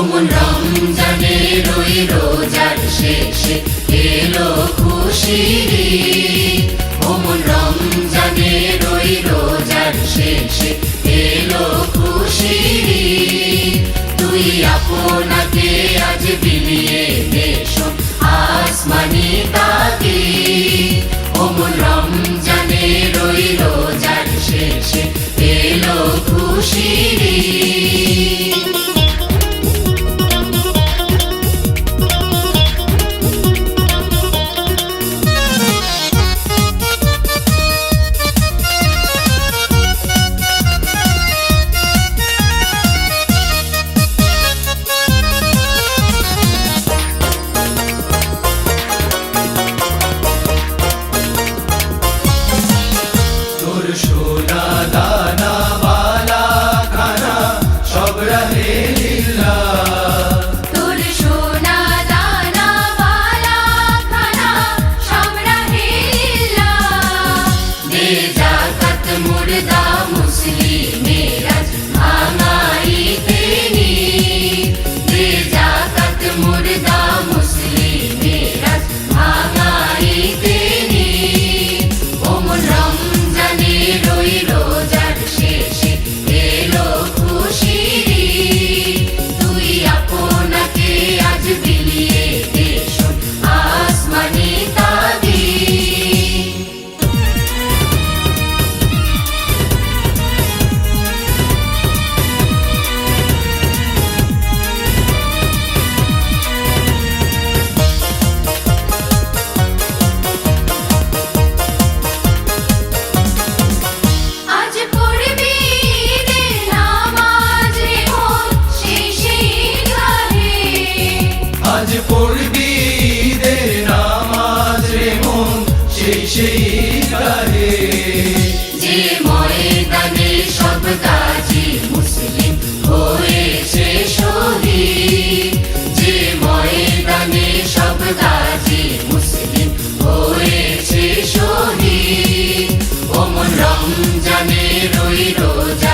ওমন রমজানের ওই রোজার শেষে এলো খুশির ঈদ। ওমন রমজানের ওই রোজার শেষে এলো খুশির ঈদ। তুই আপনাকে আজ বিলিয়ে দেশন আসমানি তাকিদ। ওমন রমজানের ওই রোজার শেষে এলো খুশির ঈদ। সোনা দানা বালা খানা সব রহে লিল্লাহ। তোর সোনা দানা বালা খানা সব রহে লিল্লাহ। দে যাকাত মুর্দা মুসলিমের আজ ভাঙাইতে নিদ। দে যাকাত মুর্দা মুসলিমের আজ ভাঙাইতে নিদ। ওমন রমজানের ওই রোজার শেষে এলো খুশির ঈদ। তুই আপনাকে আজ বিলিয়ে দেশন আসমানি তাকিদ। আজ পড়বি ঈদের নামাজ রে মন শেষে ঈদগাহে। আজ পড়বি ঈদের নামাজ রে মন শেষে ঈদগাহে। যে ময়দানে সব গাজী মুসলিম হয়েছে শহীদ। যে ময়দানে সব গাজী মুসলিম হয়েছে শহীদ। ওমন রমজানের ওই রোজা